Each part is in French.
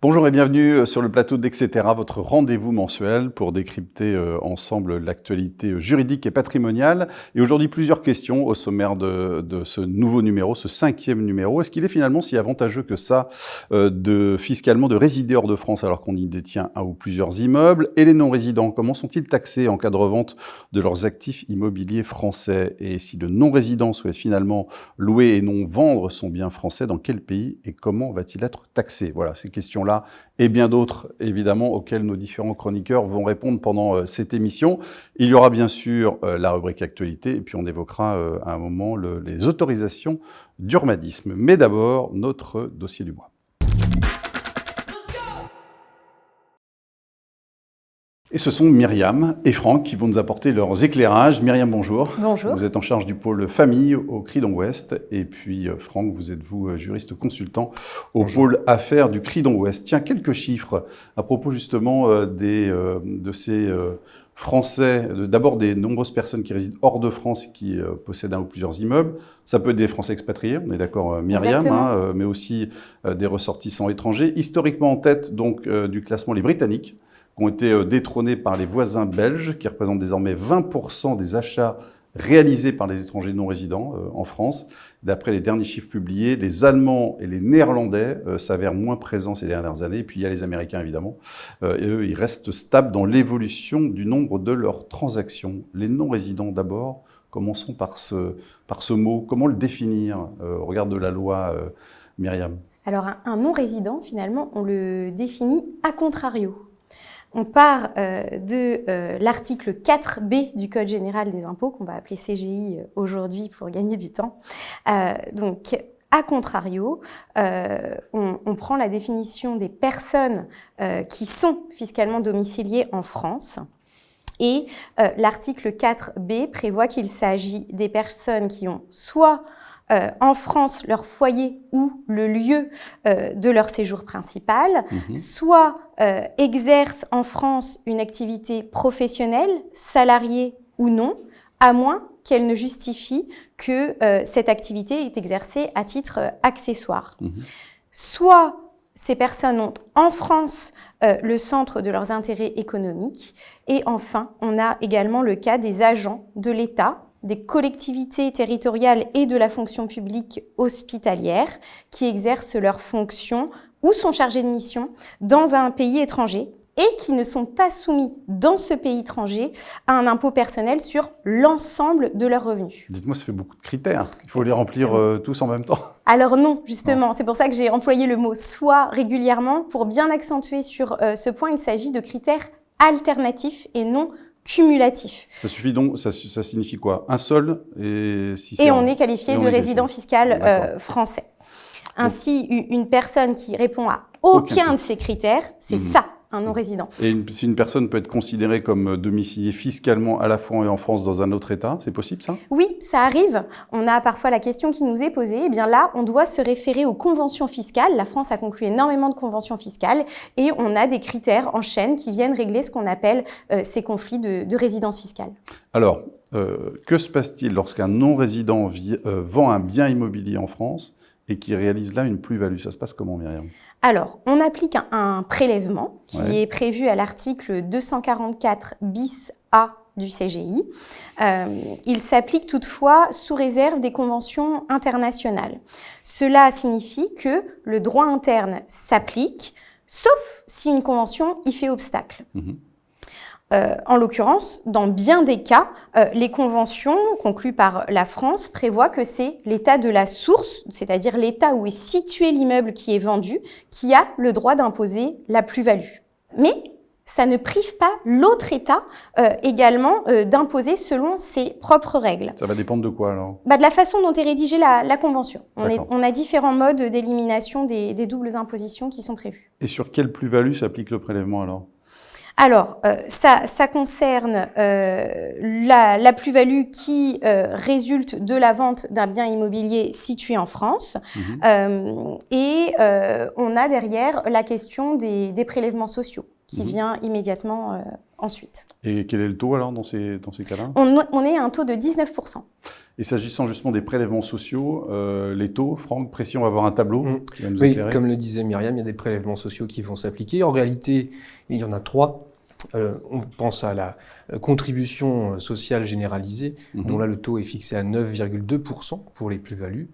Bonjour et bienvenue sur le plateau d'Etc, votre rendez-vous mensuel pour décrypter ensemble l'actualité juridique et patrimoniale. Et aujourd'hui, plusieurs questions au sommaire de ce nouveau numéro, ce 5e numéro. Est-ce qu'il est finalement si avantageux que ça fiscalement de résider hors de France alors qu'on y détient un ou plusieurs immeubles? Et les non-résidents, comment sont-ils taxés en cas de revente de leurs actifs immobiliers français? Et si le non-résident souhaite finalement louer et non vendre son bien français, dans quel pays et comment va-t-il être taxé? Voilà, ces questions-là et bien d'autres, évidemment, auxquelles nos différents chroniqueurs vont répondre pendant cette émission. Il y aura bien sûr la rubrique actualité, et puis on évoquera à un moment les autorisations d'urbanisme. Mais d'abord, notre dossier du mois. Et ce sont Myriam et Franck qui vont nous apporter leurs éclairages. Myriam, bonjour. Bonjour. Vous êtes en charge du pôle famille au Cridon Ouest. Et puis Franck, vous êtes juriste consultant au pôle affaires du Cridon Ouest. Tiens, quelques chiffres à propos justement de ces Français, d'abord des nombreuses personnes qui résident hors de France et qui possèdent un ou plusieurs immeubles. Ça peut être des Français expatriés, on est d'accord Myriam, mais aussi des ressortissants étrangers. Historiquement en tête donc du classement les Britanniques, qui ont été détrônés par les voisins belges, qui représentent désormais 20% des achats réalisés par les étrangers non résidents en France. D'après les derniers chiffres publiés, les Allemands et les Néerlandais s'avèrent moins présents ces dernières années. Et puis il y a les Américains, évidemment. Et eux, ils restent stables dans l'évolution du nombre de leurs transactions. Les non-résidents, d'abord, commençons par ce mot. Comment le définir au regard de la loi, Myriam? Alors, un non-résident, finalement, on le définit a contrario. On part de l'article 4B du Code général des impôts, qu'on va appeler CGI aujourd'hui pour gagner du temps. Donc, a contrario, on prend la définition des personnes qui sont fiscalement domiciliées en France. Et l'article 4B prévoit qu'il s'agit des personnes qui ont soit en France leur foyer ou le lieu de leur séjour principal, soit exercent en France une activité professionnelle, salariée ou non, à moins qu'elle ne justifie que cette activité est exercée à titre accessoire. Soit ces personnes ont en France le centre de leurs intérêts économiques. Et enfin, on a également le cas des agents de l'État, des collectivités territoriales et de la fonction publique hospitalière qui exercent leurs fonctions ou sont chargés de mission dans un pays étranger et qui ne sont pas soumis dans ce pays étranger à un impôt personnel sur l'ensemble de leurs revenus. Dites-moi, ça fait beaucoup de critères. Il faut les remplir tous en même temps. Alors non, justement. C'est pour ça que j'ai employé le mot « soit » régulièrement pour bien accentuer sur ce point. Il s'agit de critères alternatifs et non cumulatif. Ça suffit donc, ça signifie quoi? Un seul et si et on est qualifié de résident fiscal français. Ainsi, une personne qui répond à aucun de ces critères, c'est ça, un non-résident. Et si une personne peut être considérée comme domiciliée fiscalement à la fois en France dans un autre État, c'est possible ça? Oui, ça arrive. On a parfois la question qui nous est posée. Eh bien là, on doit se référer aux conventions fiscales. La France a conclu énormément de conventions fiscales et on a des critères en chaîne qui viennent régler ce qu'on appelle ces conflits de résidence fiscale. Alors, que se passe-t-il lorsqu'un non-résident vend un bien immobilier en France et qui réalise là une plus-value? Ça se passe comment, Myriam? Alors, on applique un prélèvement qui est prévu à l'article 244 bis A du CGI. Il s'applique toutefois sous réserve des conventions internationales. Cela signifie que le droit interne s'applique, sauf si une convention y fait obstacle. En l'occurrence, dans bien des cas, les conventions conclues par la France prévoient que c'est l'État de la source, c'est-à-dire l'État où est situé l'immeuble qui est vendu, qui a le droit d'imposer la plus-value. Mais ça ne prive pas l'autre État également d'imposer selon ses propres règles. Ça va dépendre de quoi alors? De la façon dont est rédigée la convention. On a différents modes d'élimination des doubles impositions qui sont prévus. Et sur quelle plus-value s'applique le prélèvement alors? Alors, ça concerne la plus-value qui résulte de la vente d'un bien immobilier situé en France. Et on a derrière la question des prélèvements sociaux. qui vient immédiatement ensuite. Et quel est le taux alors dans ces cas-là? On est à un taux de 19%. Et s'agissant justement des prélèvements sociaux, les taux, Franck, précis, on va avoir un tableau qui va nous Oui, éclairer. comme le disait Myriam, il y a des prélèvements sociaux qui vont s'appliquer. En réalité, il y en a 3. On pense à la contribution sociale généralisée, dont là le taux est fixé à 9,2% pour les plus-values.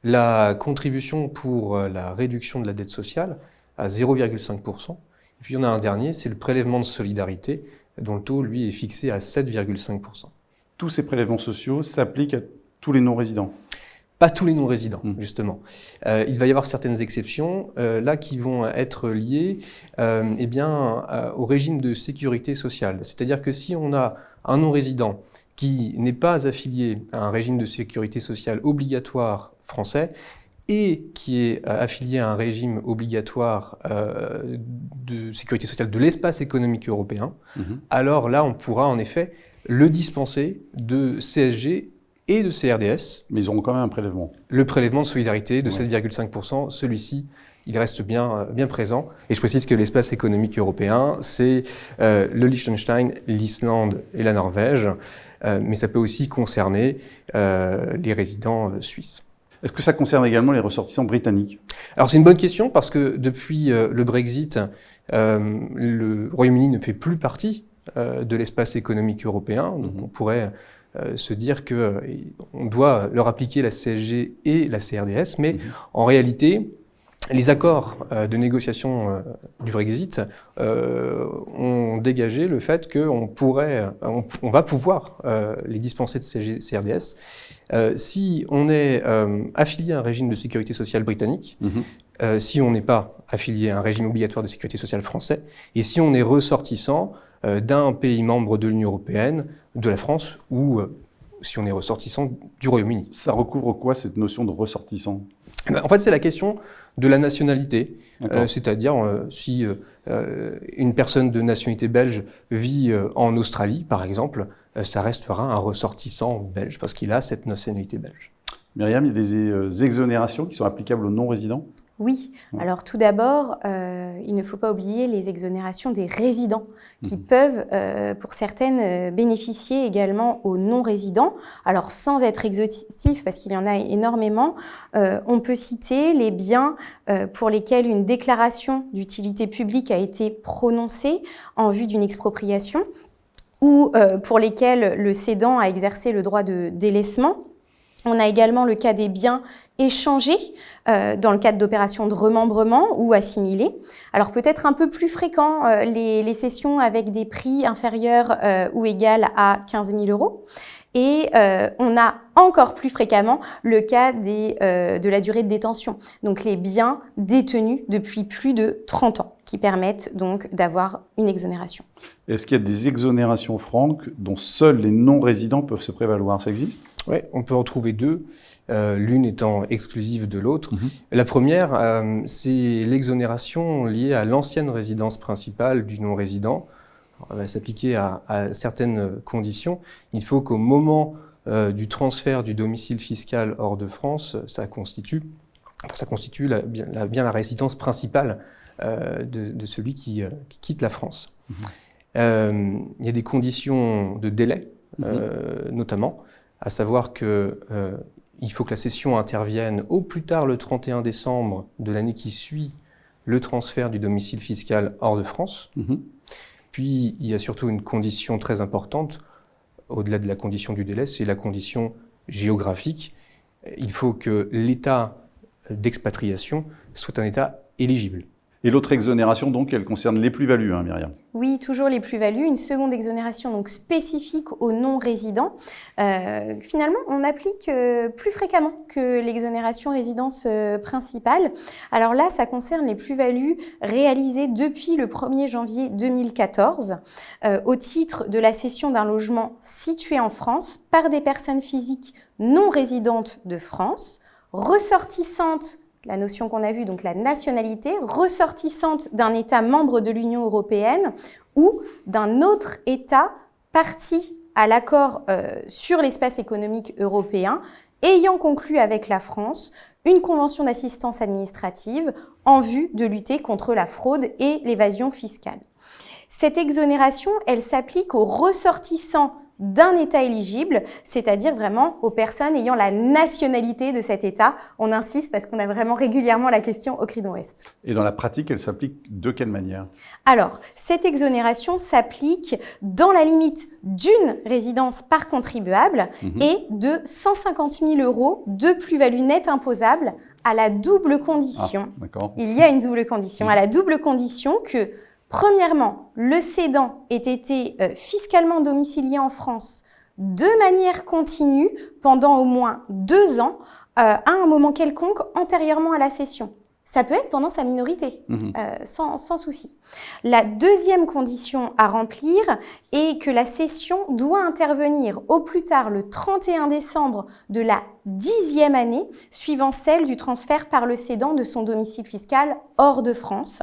La contribution pour la réduction de la dette sociale à 0,5%. Et puis il y en a un dernier, c'est le prélèvement de solidarité, dont le taux, lui, est fixé à 7,5%. Tous ces prélèvements sociaux s'appliquent à tous les non-résidents? Pas tous les non-résidents, justement. Il va y avoir certaines exceptions, là, qui vont être liées au régime de sécurité sociale. C'est-à-dire que si on a un non-résident qui n'est pas affilié à un régime de sécurité sociale obligatoire français et qui est affilié à un régime obligatoire de sécurité sociale de l'espace économique européen, alors là, on pourra en effet le dispenser de CSG et de CRDS. Mais ils auront quand même un prélèvement. Le prélèvement de solidarité de 7,5%, celui-ci, il reste bien présent. Et je précise que l'espace économique européen, c'est le Liechtenstein, l'Islande et la Norvège, mais ça peut aussi concerner les résidents suisses. Est-ce que ça concerne également les ressortissants britanniques? Alors c'est une bonne question parce que depuis le Brexit, le Royaume-Uni ne fait plus partie de l'espace économique européen. Donc on pourrait se dire qu'on doit leur appliquer la CSG et la CRDS, mais en réalité, les accords de négociation du Brexit ont dégagé le fait qu'on va pouvoir les dispenser de CSG, CRDS si on est affilié à un régime de sécurité sociale britannique, si on n'est pas affilié à un régime obligatoire de sécurité sociale français, et si on est ressortissant d'un pays membre de l'Union européenne, de la France, ou si on est ressortissant du Royaume-Uni. Ça recouvre quoi, cette notion de ressortissant? En fait, c'est la question de la nationalité, c'est-à-dire si une personne de nationalité belge vit en Australie, par exemple, ça restera un ressortissant belge, parce qu'il a cette nationalité belge. Myriam, il y a des exonérations qui sont applicables aux non-résidents? Oui. Alors tout d'abord, il ne faut pas oublier les exonérations des résidents qui peuvent, pour certaines, bénéficier également aux non-résidents. Alors sans être exhaustif, parce qu'il y en a énormément, on peut citer les biens pour lesquels une déclaration d'utilité publique a été prononcée en vue d'une expropriation ou pour lesquels le cédant a exercé le droit de délaissement. On a également le cas des biens échangés dans le cadre d'opérations de remembrement ou assimilés. Alors peut-être un peu plus fréquent, les cessions avec des prix inférieurs ou égaux à 15 000 €. Et on a encore plus fréquemment le cas de la durée de détention, donc les biens détenus depuis plus de 30 ans, qui permettent donc d'avoir une exonération. Est-ce qu'il y a des exonérations, Franck, dont seuls les non-résidents peuvent se prévaloir? Ça existe? Oui, on peut en trouver deux, l'une étant exclusive de l'autre. La première, c'est l'exonération liée à l'ancienne résidence principale du non-résident. Elle va s'appliquer à certaines conditions. Il faut qu'au moment du transfert du domicile fiscal hors de France, ça constitue bien la résidence principale de celui qui quitte la France. Il y a des conditions de délai, notamment, à savoir qu'il faut que la cession intervienne au plus tard le 31 décembre de l'année qui suit le transfert du domicile fiscal hors de France. Puis, il y a surtout une condition très importante, au-delà de la condition du délai, c'est la condition géographique. Il faut que l'état d'expatriation soit un état éligible. Et l'autre exonération, donc, elle concerne les plus-values, hein, Myriam? Oui, toujours les plus-values. Une seconde exonération donc spécifique aux non-résidents. Finalement, on applique plus fréquemment que l'exonération résidence principale. Alors là, ça concerne les plus-values réalisées depuis le 1er janvier 2014 au titre de la cession d'un logement situé en France par des personnes physiques non résidentes de France, ressortissantes, la notion qu'on a vue, donc la nationalité, ressortissante d'un État membre de l'Union européenne ou d'un autre État partie à l'accord sur l'espace économique européen ayant conclu avec la France une convention d'assistance administrative en vue de lutter contre la fraude et l'évasion fiscale. Cette exonération, elle s'applique aux ressortissants d'un État éligible, c'est-à-dire vraiment aux personnes ayant la nationalité de cet État. On insiste parce qu'on a vraiment régulièrement la question au Cridon Ouest. Et dans la pratique, elle s'applique de quelle manière? Alors, cette exonération s'applique dans la limite d'une résidence par contribuable et de 150 000 € de plus-value nette imposable à la double condition. Il y a une double condition. À la double condition que premièrement, le cédant ait été fiscalement domicilié en France de manière continue pendant au moins 2 ans à un moment quelconque antérieurement à la cession. Ça peut être pendant sa minorité, sans souci. La deuxième condition à remplir est que la cession doit intervenir au plus tard le 31 décembre de la 10e année suivant celle du transfert par le cédant de son domicile fiscal hors de France,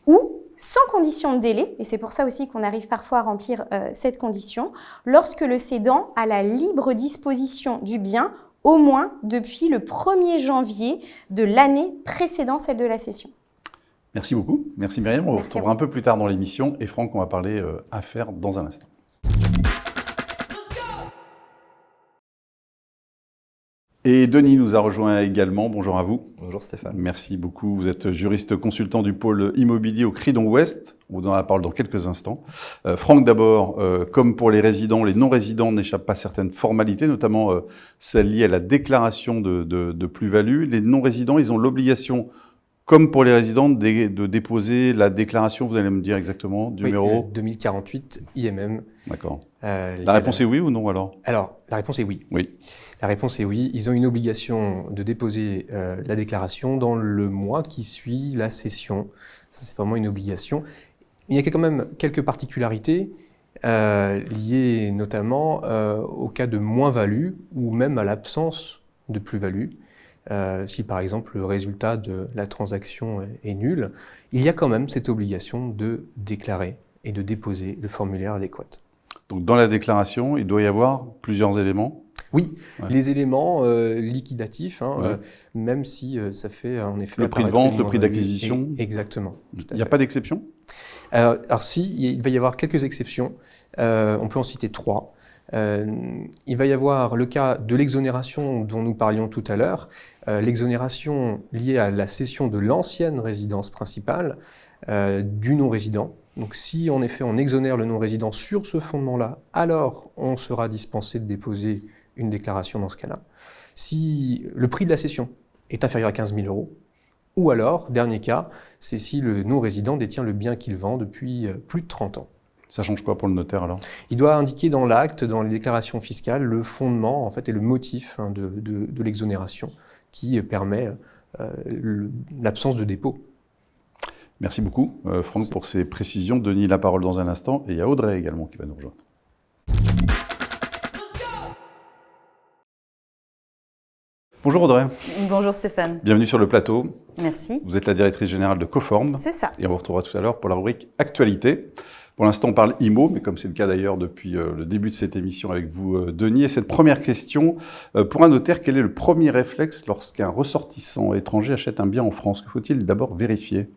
ou sans condition de délai, et c'est pour ça aussi qu'on arrive parfois à remplir cette condition, lorsque le cédant a la libre disposition du bien au moins depuis le 1er janvier de l'année précédant celle de la cession. Merci beaucoup. Merci Myriam. On vous retrouvera un peu plus tard dans l'émission. Et Franck, on va parler affaires dans un instant. Et Denis nous a rejoint également. Bonjour à vous. Bonjour Stéphane. Merci beaucoup. Vous êtes juriste consultant du pôle immobilier au Cridon Ouest. On vous donnera la parole dans quelques instants. Franck, d'abord, comme pour les résidents, les non-résidents n'échappent pas à certaines formalités, notamment celles liées à la déclaration de plus-value. Les non-résidents, ils ont l'obligation, comme pour les résidents, de déposer la déclaration. Vous allez me dire exactement du numéro 2048 IMM. D'accord. La réponse est oui ou non alors? Alors, la réponse est oui. Oui. La réponse est oui. Ils ont une obligation de déposer la déclaration dans le mois qui suit la cession. Ça, c'est vraiment une obligation. Il y a quand même quelques particularités liées notamment au cas de moins-value ou même à l'absence de plus-value. Si par exemple le résultat de la transaction est nul, il y a quand même cette obligation de déclarer et de déposer le formulaire adéquat. Donc dans la déclaration, il doit y avoir plusieurs éléments? Oui, les éléments liquidatifs, même si ça fait en effet... Le prix de vente, le prix d'acquisition? Exactement. Il n'y a pas d'exception? Alors si, il va y avoir quelques exceptions. On peut en citer 3. Il va y avoir le cas de l'exonération dont nous parlions tout à l'heure, l'exonération liée à la cession de l'ancienne résidence principale du non-résident. Donc si en effet on exonère le non-résident sur ce fondement-là, alors on sera dispensé de déposer une déclaration dans ce cas-là. Si le prix de la cession est inférieur à 15 000 €, ou alors, dernier cas, c'est si le non-résident détient le bien qu'il vend depuis plus de 30 ans. Ça change quoi pour le notaire alors? Il doit indiquer dans l'acte, dans les déclarations fiscales, le fondement en fait, et le motif de l'exonération qui permet l'absence de dépôt. Merci beaucoup Franck pour ces précisions. Denis, la parole dans un instant. Et il y a Audrey également qui va nous rejoindre. Bonjour Audrey. Bonjour Stéphane. Bienvenue sur le plateau. Merci. Vous êtes la directrice générale de Coform. C'est ça. Et on vous retrouvera tout à l'heure pour la rubrique Actualité. Pour l'instant, on parle IMO, mais comme c'est le cas d'ailleurs depuis le début de cette émission avec vous, Denis. Et cette première question, pour un notaire, quel est le premier réflexe lorsqu'un ressortissant étranger achète un bien en France? Que faut-il d'abord vérifier?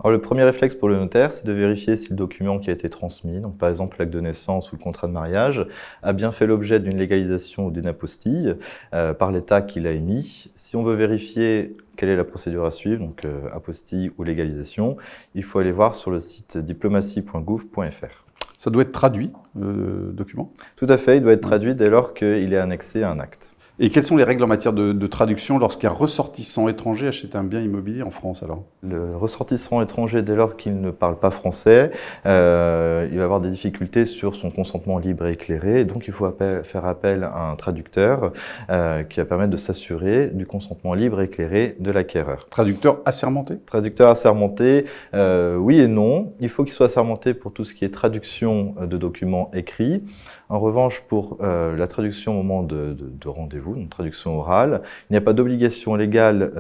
Alors, le premier réflexe pour le notaire, c'est de vérifier si le document qui a été transmis, donc par exemple l'acte de naissance ou le contrat de mariage, a bien fait l'objet d'une légalisation ou d'une apostille par l'État qui l'a émis. Si on veut vérifier quelle est la procédure à suivre, donc apostille ou légalisation, il faut aller voir sur le site diplomatie.gouv.fr. Ça doit être traduit, le document? Tout à fait, il doit être traduit dès lors qu'il est annexé à un acte. Et quelles sont les règles en matière de traduction lorsqu'un ressortissant étranger achète un bien immobilier en France alors? Le ressortissant étranger, dès lors qu'il ne parle pas français, il va avoir des difficultés sur son consentement libre et éclairé. Donc il faut faire appel à un traducteur qui va permettre de s'assurer du consentement libre et éclairé de l'acquéreur. Traducteur assermenté? Traducteur assermenté, oui et non. Il faut qu'il soit assermenté pour tout ce qui est traduction de documents écrits. En revanche, pour la traduction au moment de rendez-vous, une traduction orale, il n'y a pas d'obligation légale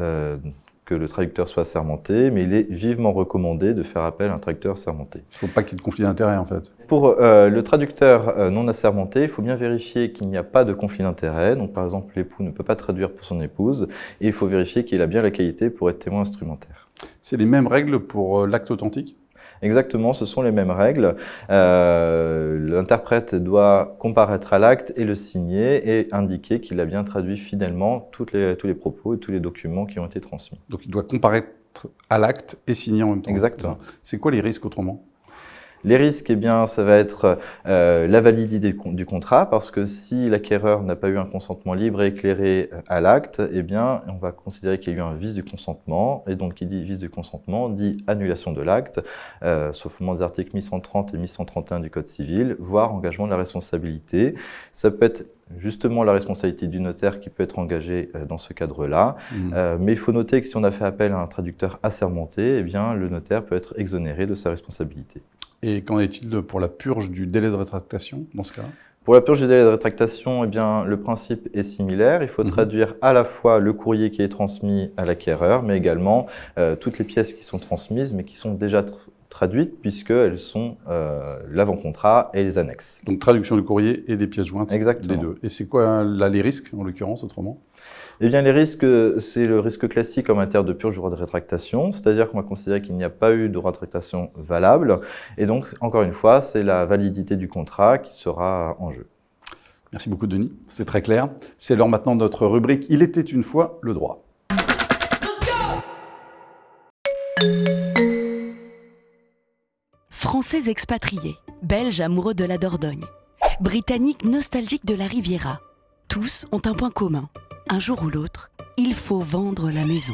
que le traducteur soit assermenté, mais il est vivement recommandé de faire appel à un traducteur assermenté. Il ne faut pas qu'il y ait de conflit d'intérêt en fait. Pour le traducteur non assermenté, il faut bien vérifier qu'il n'y a pas de conflit d'intérêt. Donc par exemple, l'époux ne peut pas traduire pour son épouse, et il faut vérifier qu'il a bien la qualité pour être témoin instrumentaire. C'est les mêmes règles pour l'acte authentique ? Exactement, ce sont les mêmes règles. L'interprète doit comparaître à l'acte et le signer et indiquer qu'il a bien traduit fidèlement tous les propos et tous les documents qui ont été transmis. Donc il doit comparaître à l'acte et signer en même temps. Exactement. C'est quoi les risques autrement ? Les risques, eh bien, ça va être la validité du contrat, parce que si l'acquéreur n'a pas eu un consentement libre et éclairé à l'acte, eh bien, on va considérer qu'il y a eu un vice du consentement, et donc qui dit vice du consentement dit annulation de l'acte, sauf au moment des articles 1130 et 1131 du Code civil, voire engagement de la responsabilité. Ça peut être justement la responsabilité du notaire qui peut être engagée dans ce cadre-là. Mais il faut noter que si on a fait appel à un traducteur assermenté, eh bien, le notaire peut être exonéré de sa responsabilité. Et qu'en est-il pour la purge du délai de rétractation dans ce cas-là ? Pour la purge du délai de rétractation, eh bien, le principe est similaire. Il faut traduire à la fois le courrier qui est transmis à l'acquéreur, mais également toutes les pièces qui sont transmises, mais qui sont déjà traduites, puisqu'elles sont l'avant-contrat et les annexes. Donc traduction du courrier et des pièces jointes. Exactement. Des deux. Et c'est quoi là les risques, en l'occurrence, autrement ? Eh bien, les risques, c'est le risque classique en matière de purge du droit de rétractation, c'est-à-dire qu'on va considérer qu'il n'y a pas eu de droit de rétractation valable, et donc, encore une fois, c'est la validité du contrat qui sera en jeu. Merci beaucoup, Denis. C'est très clair. C'est l'heure maintenant de notre rubrique « Il était une fois le droit ». Français expatriés, Belges amoureux de la Dordogne, Britanniques nostalgiques de la Riviera, tous ont un point commun. Un jour ou l'autre, il faut vendre la maison.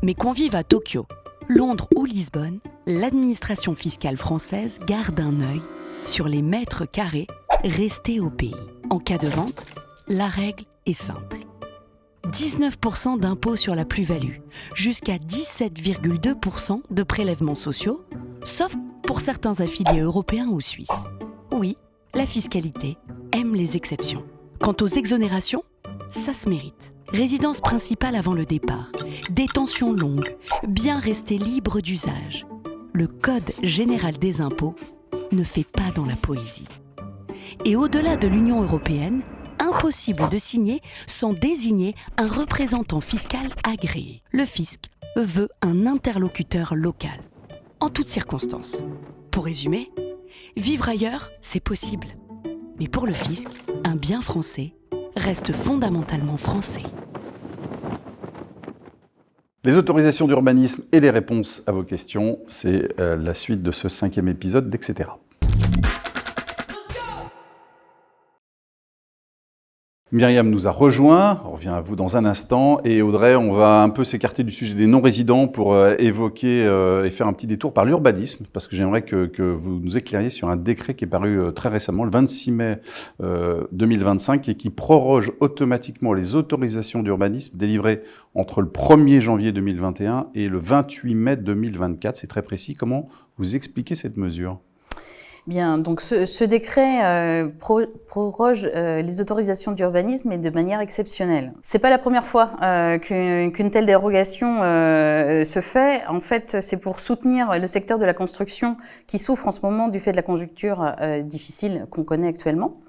Mais qu'on vive à Tokyo, Londres ou Lisbonne, l'administration fiscale française garde un œil sur les mètres carrés restés au pays. En cas de vente, la règle est simple. 19% d'impôt sur la plus-value, jusqu'à 17,2% de prélèvements sociaux, sauf pour certains affiliés européens ou suisses. Oui, la fiscalité aime les exceptions. Quant aux exonérations, ça se mérite. Résidence principale avant le départ, détention longue, bien rester libre d'usage. Le Code général des impôts ne fait pas dans la poésie. Et au-delà de l'Union européenne, impossible de signer sans désigner un représentant fiscal agréé. Le fisc veut un interlocuteur local, en toutes circonstances. Pour résumer, vivre ailleurs, c'est possible. Mais pour le fisc, un bien français reste fondamentalement français. Les autorisations d'urbanisme et les réponses à vos questions, c'est la suite de ce 5e épisode d'Etc. Myriam nous a rejoint, on revient à vous dans un instant, et Audrey, on va un peu s'écarter du sujet des non-résidents pour évoquer et faire un petit détour par l'urbanisme, parce que j'aimerais que vous nous éclairiez sur un décret qui est paru très récemment, le 26 mai 2025, et qui proroge automatiquement les autorisations d'urbanisme délivrées entre le 1er janvier 2021 et le 28 mai 2024. C'est très précis. Comment vous expliquez cette mesure ? Bien, donc ce décret proroge les autorisations d'urbanisme, mais de manière exceptionnelle. C'est pas la première fois qu'une telle dérogation se fait. En fait, c'est pour soutenir le secteur de la construction qui souffre en ce moment du fait de la conjoncture difficile qu'on connaît actuellement.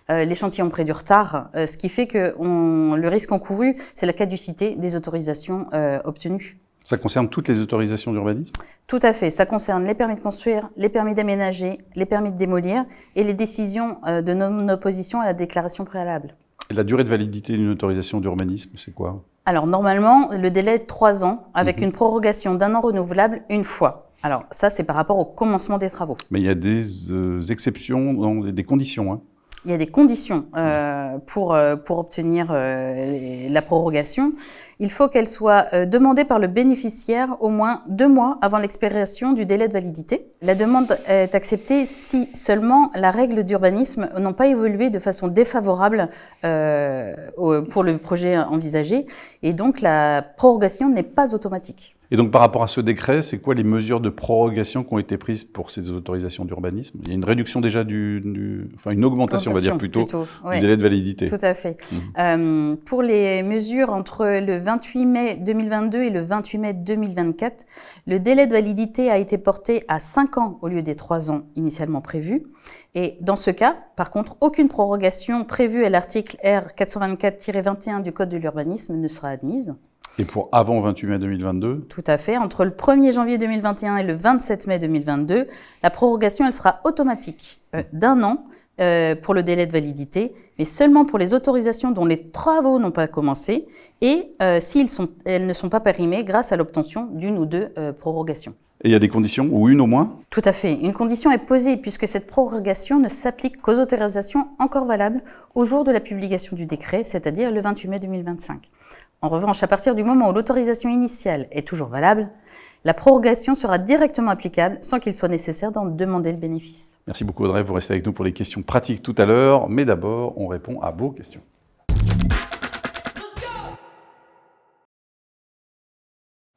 Les chantiers ont pris du retard, ce qui fait que le risque encouru, c'est la caducité des autorisations obtenues. Ça concerne toutes les autorisations d'urbanisme ? Tout à fait. Ça concerne les permis de construire, les permis d'aménager, les permis de démolir et les décisions de non-opposition à la déclaration préalable. Et la durée de validité d'une autorisation d'urbanisme, c'est quoi ? Alors, normalement, le délai est de 3 ans avec une prorogation d'1 an renouvelable une fois. Alors, ça, c'est par rapport au commencement des travaux. Mais il y a des exceptions, des conditions, hein. Il y a des conditions pour obtenir la prorogation. Il faut qu'elle soit demandée par le bénéficiaire au moins 2 mois avant l'expiration du délai de validité. La demande est acceptée si seulement la règle d'urbanisme n'a pas évolué de façon défavorable pour le projet envisagé, et donc la prorogation n'est pas automatique. Et donc, par rapport à ce décret, c'est quoi les mesures de prorogation qui ont été prises pour ces autorisations d'urbanisme? Il y a une réduction déjà enfin une augmentation, on va dire plutôt oui. du délai de validité. Tout à fait. Pour les mesures entre le 28 mai 2022 et le 28 mai 2024, le délai de validité a été porté à 5 ans au lieu des 3 ans initialement prévus. Et dans ce cas, par contre, aucune prorogation prévue à l'article R 424-21 du Code de l'urbanisme ne sera admise. Et pour avant 28 mai 2022? Tout à fait. Entre le 1er janvier 2021 et le 27 mai 2022, la prorogation elle sera automatique d'1 an pour le délai de validité, mais seulement pour les autorisations dont les travaux n'ont pas commencé et si elles ne sont pas périmées grâce à l'obtention d'une ou deux prorogations. Et il y a des conditions, ou une au moins? Tout à fait. Une condition est posée puisque cette prorogation ne s'applique qu'aux autorisations encore valables au jour de la publication du décret, c'est-à-dire le 28 mai 2025. En revanche, à partir du moment où l'autorisation initiale est toujours valable, la prorogation sera directement applicable sans qu'il soit nécessaire d'en demander le bénéfice. Merci beaucoup Audrey, vous restez avec nous pour les questions pratiques tout à l'heure, mais d'abord, on répond à vos questions.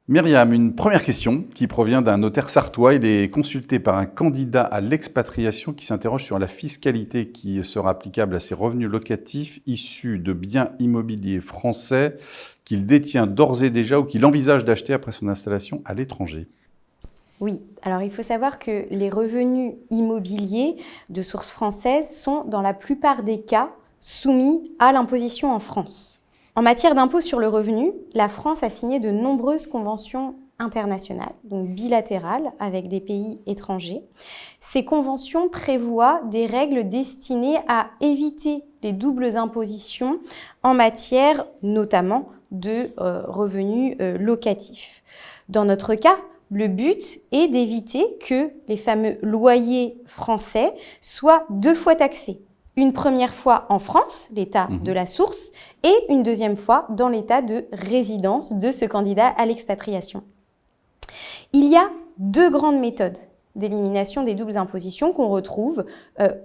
Myriam, une première question qui provient d'un notaire sartois. Il est consulté par un candidat à l'expatriation qui s'interroge sur la fiscalité qui sera applicable à ses revenus locatifs issus de biens immobiliers français qu'il détient d'ores et déjà ou qu'il envisage d'acheter après son installation à l'étranger. Oui, alors il faut savoir que les revenus immobiliers de source française sont dans la plupart des cas soumis à l'imposition en France. En matière d'impôt sur le revenu, la France a signé de nombreuses conventions internationales, donc bilatérales, avec des pays étrangers. Ces conventions prévoient des règles destinées à éviter les doubles impositions en matière notamment de revenus locatifs. Dans notre cas, le but est d'éviter que les fameux loyers français soient 2 fois taxés. Une première fois en France, l'état de la source, et une deuxième fois dans l'état de résidence de ce candidat à l'expatriation. Il y a 2 grandes méthodes d'élimination des doubles impositions qu'on retrouve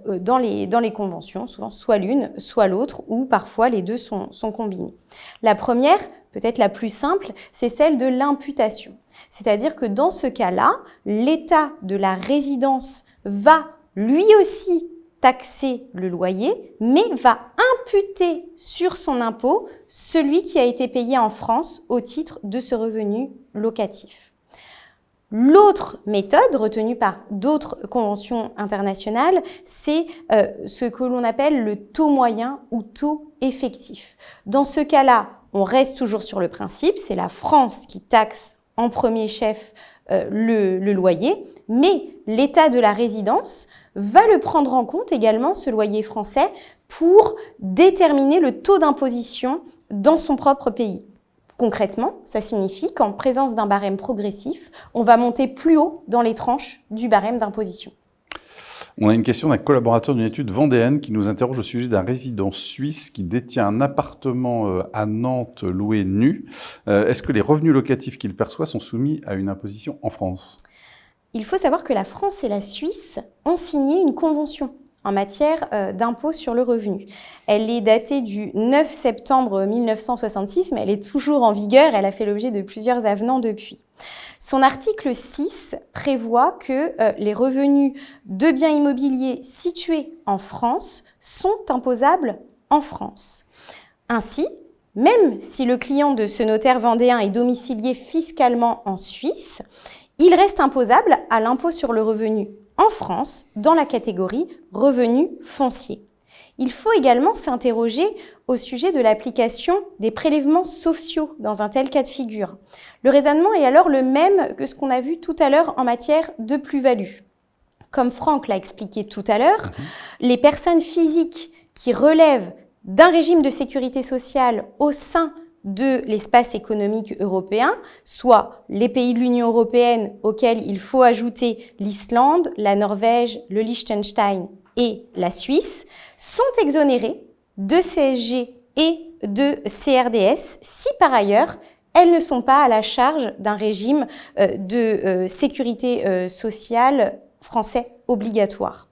dans les conventions, souvent soit l'une, soit l'autre, ou parfois les deux sont combinés. La première, peut-être la plus simple, c'est celle de l'imputation. C'est-à-dire que dans ce cas-là, l'état de la résidence va lui aussi taxer le loyer, mais va imputer sur son impôt celui qui a été payé en France au titre de ce revenu locatif. L'autre méthode, retenue par d'autres conventions internationales, c'est ce que l'on appelle le taux moyen ou taux effectif. Dans ce cas-là, on reste toujours sur le principe, c'est la France qui taxe en premier chef le loyer, mais l'état de la résidence va le prendre en compte également, ce loyer français, pour déterminer le taux d'imposition dans son propre pays. Concrètement, ça signifie qu'en présence d'un barème progressif, on va monter plus haut dans les tranches du barème d'imposition. On a une question d'un collaborateur d'une étude vendéenne qui nous interroge au sujet d'un résident suisse qui détient un appartement à Nantes loué nu. Est-ce que les revenus locatifs qu'il perçoit sont soumis à une imposition en France ? Il faut savoir que la France et la Suisse ont signé une convention en matière d'impôt sur le revenu. Elle est datée du 9 septembre 1966, mais elle est toujours en vigueur. Elle a fait l'objet de plusieurs avenants depuis. Son article 6 prévoit que les revenus de biens immobiliers situés en France sont imposables en France. Ainsi, même si le client de ce notaire vendéen est domicilié fiscalement en Suisse, il reste imposable à l'impôt sur le revenu en France dans la catégorie revenus fonciers. Il faut également s'interroger au sujet de l'application des prélèvements sociaux dans un tel cas de figure. Le raisonnement est alors le même que ce qu'on a vu tout à l'heure en matière de plus-value. Comme Franck l'a expliqué tout à l'heure, les personnes physiques qui relèvent d'un régime de sécurité sociale au sein de l'espace économique européen, soit les pays de l'Union européenne auxquels il faut ajouter l'Islande, la Norvège, le Liechtenstein et la Suisse, sont exonérées de CSG et de CRDS si par ailleurs elles ne sont pas à la charge d'un régime de sécurité sociale français obligatoire.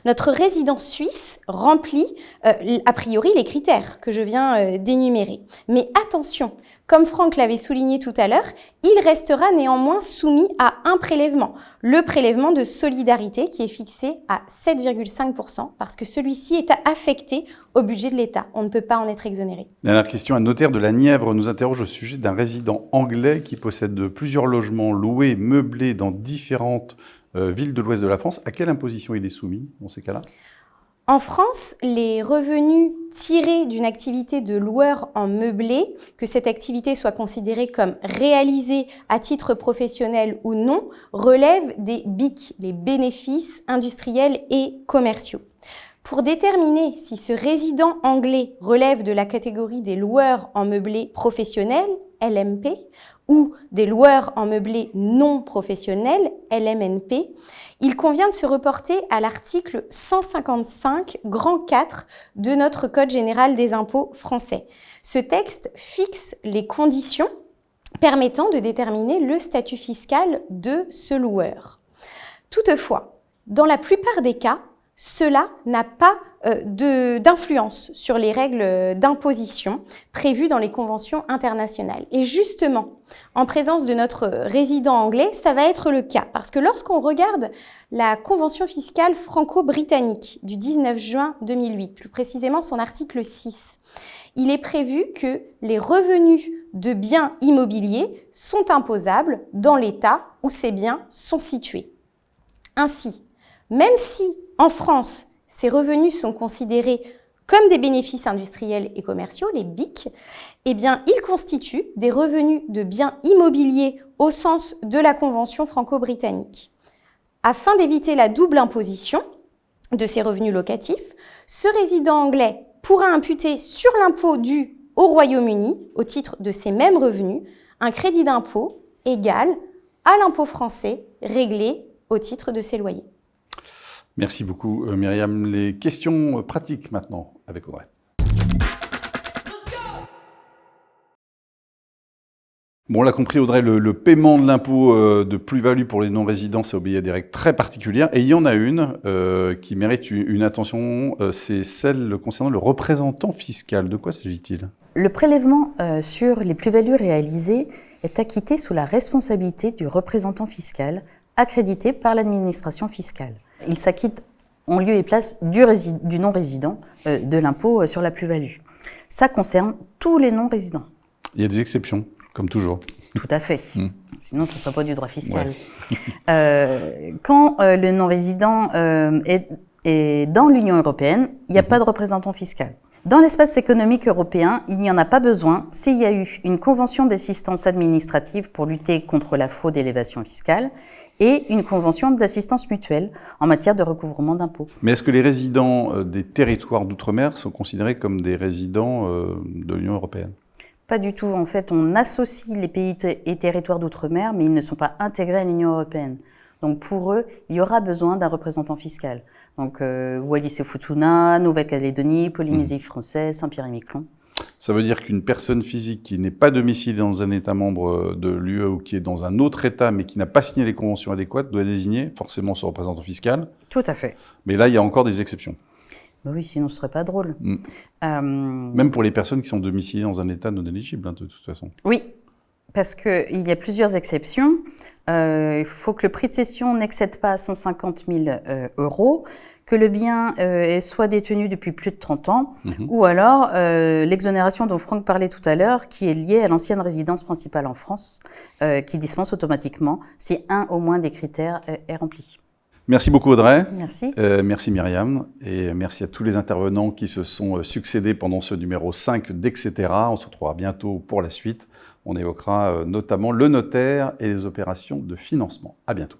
Notre résident suisse remplit a priori les critères que je viens d'énumérer. Mais attention, comme Franck l'avait souligné tout à l'heure, il restera néanmoins soumis à un prélèvement, le prélèvement de solidarité qui est fixé à 7,5% parce que celui-ci est affecté au budget de l'État. On ne peut pas en être exonéré. Dernière question, un notaire de la Nièvre nous interroge au sujet d'un résident anglais qui possède plusieurs logements loués, meublés dans différentes villes de l'ouest de la France. À quelle imposition il est soumis dans ces cas-là ? En France, les revenus tirés d'une activité de loueur en meublé, que cette activité soit considérée comme réalisée à titre professionnel ou non, relèvent des BIC, les bénéfices industriels et commerciaux. Pour déterminer si ce résident anglais relève de la catégorie des loueurs en meublé professionnels, LMP, ou des loueurs en meublé non professionnels, LMNP, il convient de se reporter à l'article 155, grand 4 de notre Code général des impôts français. Ce texte fixe les conditions permettant de déterminer le statut fiscal de ce loueur. Toutefois, dans la plupart des cas, cela n'a pas d'influence sur les règles d'imposition prévues dans les conventions internationales. Et justement, en présence de notre résident anglais, ça va être le cas. Parce que lorsqu'on regarde la convention fiscale franco-britannique du 19 juin 2008, plus précisément son article 6, il est prévu que les revenus de biens immobiliers sont imposables dans l'État où ces biens sont situés. Ainsi, même si en France, ces revenus sont considérés comme des bénéfices industriels et commerciaux, les BIC, eh bien, ils constituent des revenus de biens immobiliers au sens de la Convention franco-britannique. Afin d'éviter la double imposition de ces revenus locatifs, ce résident anglais pourra imputer sur l'impôt dû au Royaume-Uni, au titre de ces mêmes revenus, un crédit d'impôt égal à l'impôt français réglé au titre de ses loyers. Merci beaucoup Myriam. Les questions pratiques maintenant avec Audrey. Bon, on l'a compris Audrey, le paiement de l'impôt de plus-value pour les non-résidents, ça obéit à des règles très particulières. Et il y en a une qui mérite une attention, c'est celle concernant le représentant fiscal. De quoi s'agit-il ? Le prélèvement sur les plus-values réalisées est acquitté sous la responsabilité du représentant fiscal accrédité par l'administration fiscale. Il s'acquitte en lieu et place du non-résident de l'impôt sur la plus-value. Ça concerne tous les non-résidents. Il y a des exceptions, comme toujours. Tout à fait. Sinon, ce ne serait pas du droit fiscal. Ouais. Quand le non-résident est dans l'Union européenne, il n'y a pas de représentant fiscal. Dans l'espace économique européen, il n'y en a pas besoin s'il y a eu une convention d'assistance administrative pour lutter contre la fraude et l'évasion fiscale et une convention d'assistance mutuelle en matière de recouvrement d'impôts. Mais est-ce que les résidents des territoires d'outre-mer sont considérés comme des résidents de l'Union européenne ? Pas du tout. En fait, on associe les pays et territoires d'outre-mer, mais ils ne sont pas intégrés à l'Union européenne. Donc pour eux, il y aura besoin d'un représentant fiscal. Donc Wallis et Futuna, Nouvelle-Calédonie, Polynésie française, Saint-Pierre-et-Miquelon. Ça veut dire qu'une personne physique qui n'est pas domiciliée dans un État membre de l'UE ou qui est dans un autre État mais qui n'a pas signé les conventions adéquates doit désigner forcément son représentant fiscal. Tout à fait. Mais là, il y a encore des exceptions. Ben oui, sinon ce ne serait pas drôle. Même pour les personnes qui sont domiciliées dans un État non éligible, hein, de toute façon. Oui, parce qu'il y a plusieurs exceptions. Il faut que le prix de cession n'excède pas 150 000 €, que le bien soit détenu depuis plus de 30 ans, ou alors l'exonération dont Franck parlait tout à l'heure, qui est liée à l'ancienne résidence principale en France, qui dispense automatiquement si un au moins des critères est rempli. Merci beaucoup Audrey. Merci. Merci Myriam. Et merci à tous les intervenants qui se sont succédés pendant ce numéro 5 d'Etc. On se retrouvera bientôt pour la suite. On évoquera notamment le notaire et les opérations de financement. À bientôt.